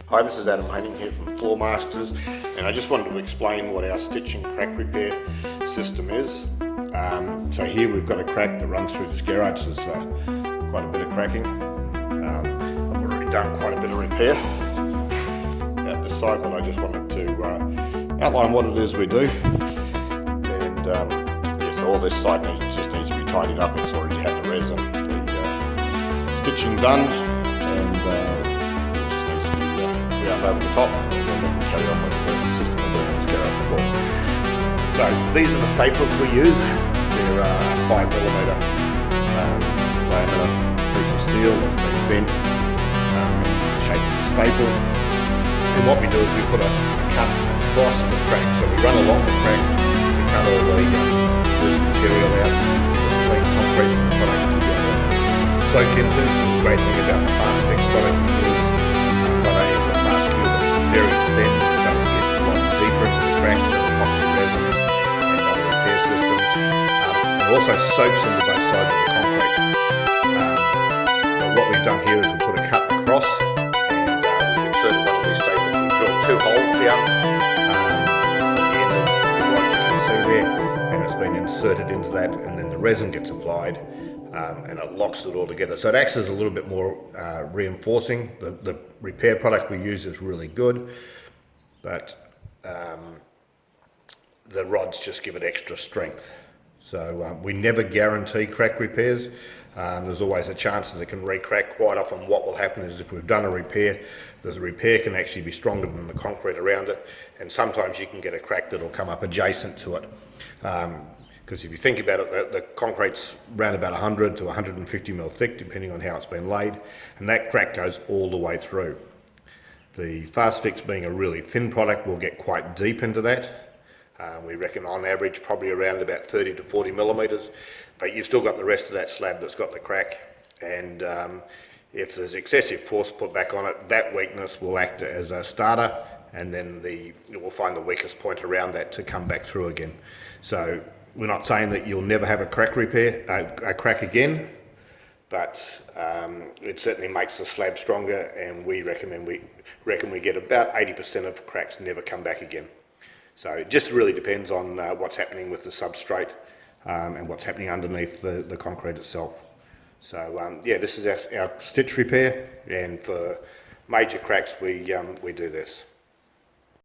Hi, this is Adam Hayning here from Floor Masters, and I just wanted to explain what our stitch and crack repair system is. So here we've got a crack that runs through this garage. There's quite a bit of cracking. I've already done quite a bit of repair at this site, but I just wanted to outline what it is we do. And yeah, so all this site just needs to be tidied up. It's already had the resin, the stitching done, and over the top, and then we can carry on with the system we're doing in this garage floor. So these are the staples we use. They're 5mm diameter piece of steel that's been bent in the shape of the staple. And what we do is we put a cut across the crack. So we run along the crack, we cut all the loose material out, just clean concrete product to soak into. The great thing about the Fast Fix product is very thin, doesn't get a lot deeper into the crack, so epoxy resin and other repair systems. It also soaks into both sides of the concrete. But what we've done here is we put a cut across, and we've inserted one of these staples. We've drilled 2 holes down at the end of what you can see there, and it's been inserted into that, and then the resin gets applied. And it locks it all together. So it acts as a little bit more reinforcing. The repair product we use is really good, but the rods just give it extra strength. So we never guarantee crack repairs. There's always a chance that it can re-crack. Quite often what will happen is if we've done a repair, the repair can actually be stronger than the concrete around it, and sometimes you can get a crack that will come up adjacent to it. Because if you think about it, the concrete's around about 100 to 150 mil thick, depending on how it's been laid, and that crack goes all the way through. The Fast Fix, being a really thin product, will get quite deep into that. We reckon on average probably around about 30 to 40 millimeters, but you've still got the rest of that slab that's got the crack, and if there's excessive force put back on it, that weakness will act as a starter, and then you will find the weakest point around that to come back through again. So we're not saying that you'll never have a crack repair, a crack again, but it certainly makes the slab stronger, and we reckon we get about 80% of cracks never come back again. So it just really depends on what's happening with the substrate and what's happening underneath the concrete itself. So yeah, this is our stitch repair, and for major cracks we do this.